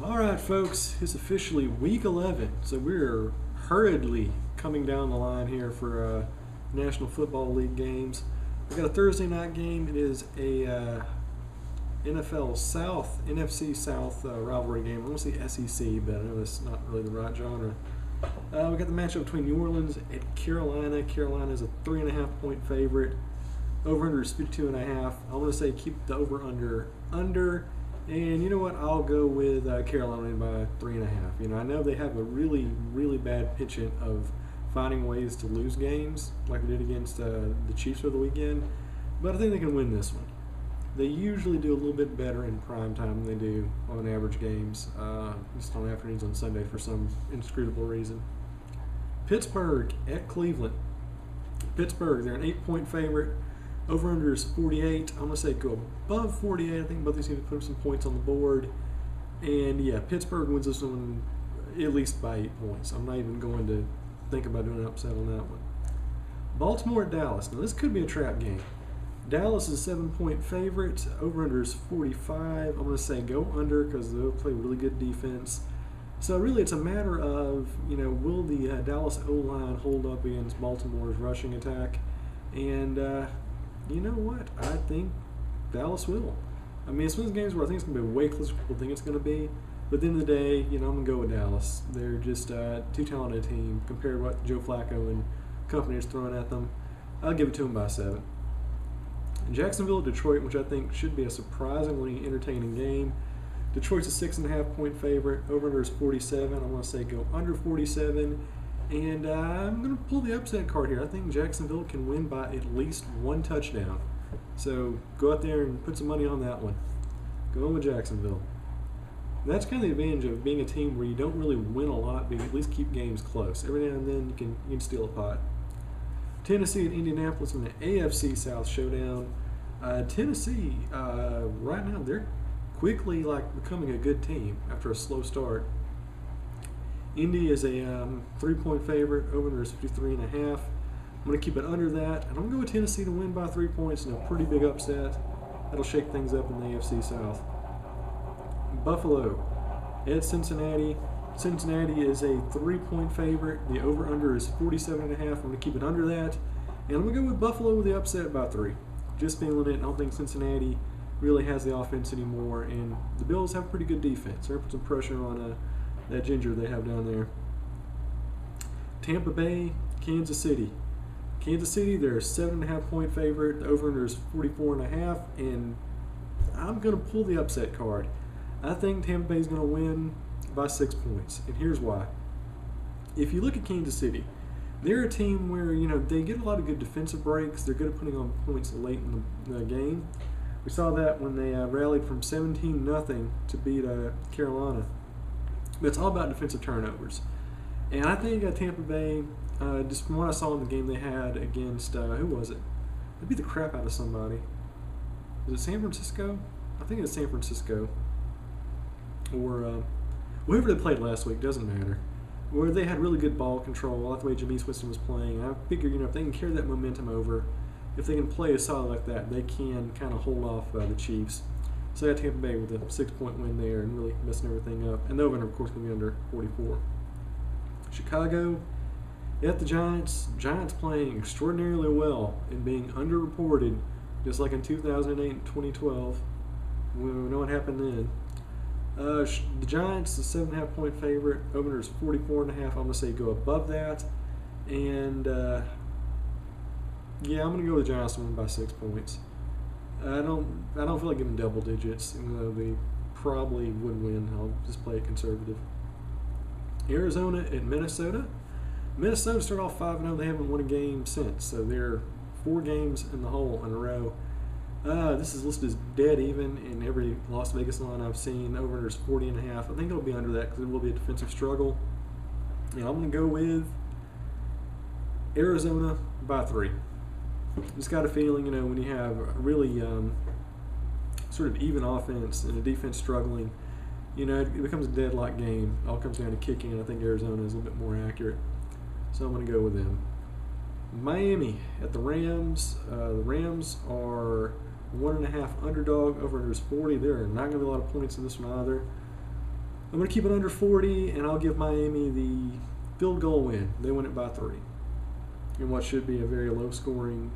All right, folks, it's officially week 11, so we're hurriedly coming down the line here for National Football League games. We've got a Thursday night game. It is a NFL South, NFC South rivalry game. I want to say SEC, but I know that's not really the right genre. We got the matchup between New Orleans and Carolina. Carolina is a 3.5-point favorite. Over-under is 52.5. I want to say keep the over-under under. And you know what? I'll go with Carolina by 3.5. You know, I know they have a really, really bad penchant of finding ways to lose games, like they did against the Chiefs over the weekend. But I think they can win this one. They usually do a little bit better in prime time than they do on average games, just on afternoons on Sunday for some inscrutable reason. Pittsburgh at Cleveland. Pittsburgh, they're an 8-point favorite. Over-under is 48. I'm going to say go above 48. I think both these teams put up some points on the board. And, yeah, Pittsburgh wins this one at least by 8 points. I'm not even going to think about doing an upset on that one. Baltimore at Dallas. Now, this could be a trap game. Dallas is a 7-point favorite. Over-under is 45. I'm going to say go under because they'll play really good defense. So, really, it's a matter of, you know, will the Dallas O-line hold up against Baltimore's rushing attack? And, you know what? I think Dallas will. I mean, it's one of those games where I think it's going to be way closer than people think it's going to be. But at the end of the day, you know, I'm going to go with Dallas. They're just too talented a team compared to what Joe Flacco and company is throwing at them. I'll give it to them by 7. Jacksonville at Detroit, which I think should be a surprisingly entertaining game. Detroit's a 6.5-point favorite. Over-under is 47. I'm going to say go under 47. And I'm going to pull the upset card here. I think Jacksonville can win by at least 1 touchdown. So go out there and put some money on that one. Go on with Jacksonville. And that's kind of the advantage of being a team where you don't really win a lot, but you at least keep games close. Every now and then you can steal a pot. Tennessee at Indianapolis in the AFC South showdown. Tennessee, right now, they're quickly becoming a good team after a slow start. Indy is a 3-point favorite. Over-under is 53.5. I'm going to keep it under that. And I'm going to go with Tennessee to win by 3 points in a pretty big upset. That'll shake things up in the AFC South. Buffalo at Cincinnati. Cincinnati is a 3-point favorite. The over-under is 47.5. I'm going to keep it under that. And I'm going to go with Buffalo with the upset by 3. Just feeling it. I don't think Cincinnati really has the offense anymore. And the Bills have pretty good defense. They're going to put some pressure on that ginger they have down there. Tampa Bay, Kansas City. Kansas City, they're a 7.5-point favorite. The over-under is 44.5. And I'm going to pull the upset card. I think Tampa Bay is going to win by 6 points. And here's why. If you look at Kansas City, they're a team where, you know, they get a lot of good defensive breaks. They're good at putting on points late in the game. We saw that when they rallied from 17-0 to beat Carolina. But it's all about defensive turnovers. And I think Tampa Bay, just from what I saw in the game they had against, who was it? They beat the crap out of somebody. Was it San Francisco? I think it was San Francisco. Or whoever they played last week, doesn't matter. Where they had really good ball control. I like the way Jameis Winston was playing. I figure, you know, if they can carry that momentum over, if they can play a solid like that, they can kind of hold off the Chiefs. So I got Tampa Bay with a 6-point win there and really messing everything up. And the over, of course, going to be under 44. Chicago at the Giants. Giants playing extraordinarily well and being underreported, just like in 2008 and 2012. We know what happened then. The Giants, the 7.5-point favorite. Over is 44.5. I'm going to say go above that. And, yeah, I'm going to go with the Giants to win by 6 points. I don't feel like giving double digits, even though they probably would win. I'll just play it conservative. Arizona at Minnesota. Minnesota started off 5-0. They haven't won a game since, so they're 4 games in the hole in a row. This is listed as dead even in every Las Vegas line I've seen. Over is 40.5. I think it'll be under that because it will be a defensive struggle. And I'm going to go with Arizona by 3. Just got a feeling, you know, when you have a really sort of even offense and a defense struggling, you know, it becomes a deadlock game. It all comes down to kicking, and I think Arizona is a little bit more accurate. So I'm going to go with them. Miami at the Rams. The Rams are 1.5 underdog. Over-under is 40. There are not going to be a lot of points in this one either. I'm going to keep it under 40, and I'll give Miami the field goal win. They win it by 3. In what should be a very low-scoring,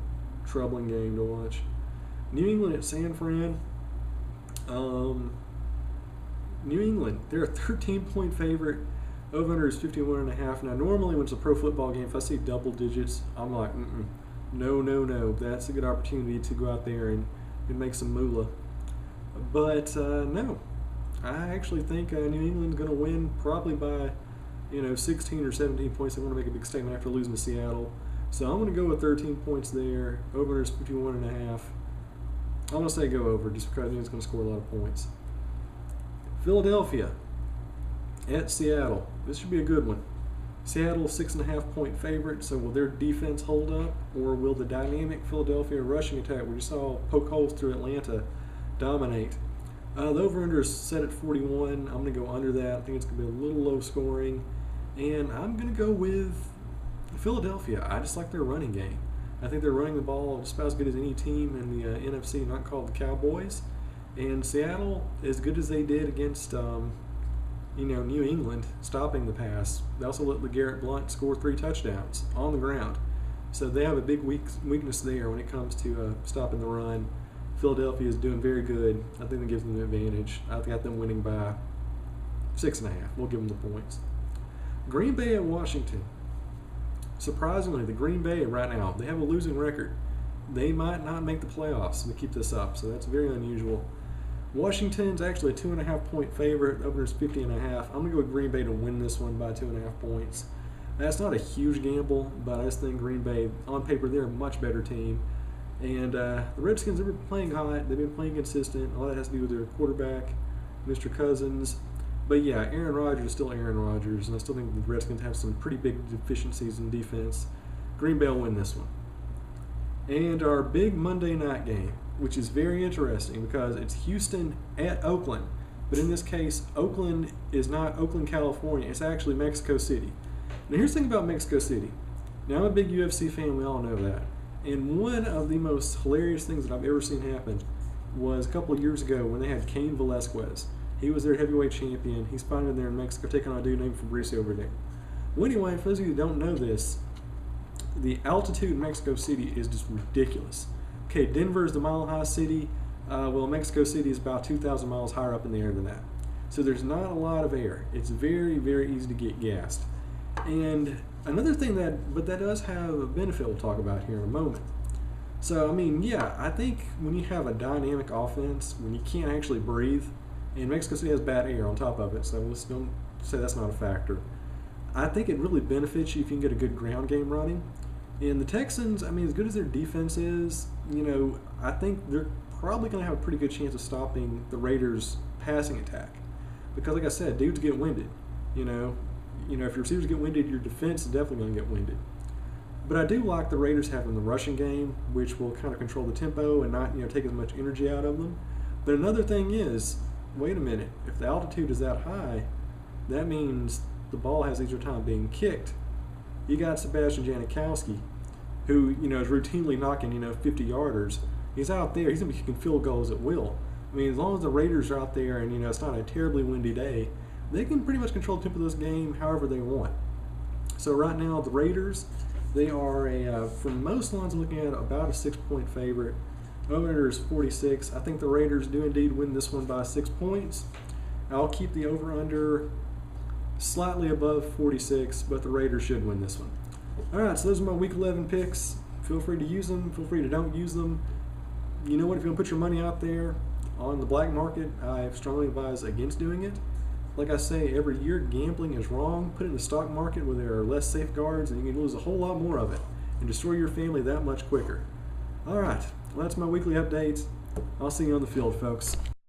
troubling game to watch. New England at San Fran. New England, they're a 13-point favorite. Over-under is 51.5. Now, normally when it's a pro football game, if I see double digits, I'm like, no. That's a good opportunity to go out there and make some moolah. But no, I actually think New England's going to win probably by 16 or 17 points. They want to make a big statement after losing to Seattle. So I'm going to go with 13 points there. Over is 51.5. I'm going to say go over just because I think it's going to score a lot of points. Philadelphia at Seattle. This should be a good one. Seattle 6.5-point favorite. So will their defense hold up, or will the dynamic Philadelphia rushing attack, we just saw poke holes through Atlanta, dominate? The over-under is set at 41. I'm going to go under that. I think it's going to be a little low scoring. And I'm going to go with Philadelphia. I just like their running game. I think they're running the ball just about as good as any team in the NFC not called the Cowboys. And Seattle, as good as they did against New England, stopping the pass, they also let LeGarrette Blount score 3 touchdowns on the ground. So they have a big weakness there when it comes to stopping the run. Philadelphia is doing very good. I think that gives them an advantage. I've got them winning by 6.5. We'll give them the points. Green Bay at Washington. Surprisingly, the Green Bay right now, they have a losing record. They might not make the playoffs to keep this up, so that's very unusual. Washington's actually a 2.5-point favorite. Over is 50.5. I'm going to go with Green Bay to win this one by 2.5 points. That's not a huge gamble, but I just think Green Bay, on paper, they're a much better team. And the Redskins have been playing hot. They've been playing consistent. All that has to do with their quarterback, Mr. Cousins. But yeah, Aaron Rodgers is still Aaron Rodgers, and I still think the Redskins have some pretty big deficiencies in defense. Green Bay will win this one. And our big Monday night game, which is very interesting because it's Houston at Oakland. But in this case, Oakland is not Oakland, California. It's actually Mexico City. Now here's the thing about Mexico City. Now I'm a big UFC fan. We all know that. And one of the most hilarious things that I've ever seen happen was a couple of years ago when they had Cain Velasquez. He was their heavyweight champion. He's fighting there in Mexico, taking on a dude named Fabricio Verdun. Well, anyway, for those of you who don't know this, the altitude in Mexico City is just ridiculous. Okay, Denver is the mile-high city. Mexico City is about 2,000 miles higher up in the air than that. So there's not a lot of air. It's very, very easy to get gassed. And another thing that does have a benefit we'll talk about here in a moment. So, I think when you have a dynamic offense, when you can't actually breathe, and Mexico City has bad air on top of it, so let's don't say that's not a factor. I think it really benefits you if you can get a good ground game running. And the Texans, as good as their defense is, I think they're probably going to have a pretty good chance of stopping the Raiders' passing attack. Because, like I said, dudes get winded. If your receivers get winded, your defense is definitely going to get winded. But I do like the Raiders having the rushing game, which will kind of control the tempo and not take as much energy out of them. But another thing is, wait a minute, if the altitude is that high, that means the ball has easier time being kicked. You got Sebastian Janikowski, who is routinely knocking 50-yarders. He's out there. He's going to be kicking field goals at will. As long as the Raiders are out there and it's not a terribly windy day, they can pretty much control the tempo of this game however they want. So right now, the Raiders, they are from most lines I'm looking at, about a 6-point favorite. Over-under is 46. I think the Raiders do indeed win this one by 6 points. I'll keep the over-under slightly above 46, but the Raiders should win this one. All right, so those are my Week 11 picks. Feel free to use them. Feel free to don't use them. You know what? If you're going to put your money out there on the black market, I strongly advise against doing it. Like I say, every year gambling is wrong. Put it in the stock market where there are less safeguards, and you can lose a whole lot more of it and destroy your family that much quicker. All right, well, that's my weekly update. I'll see you on the field, folks.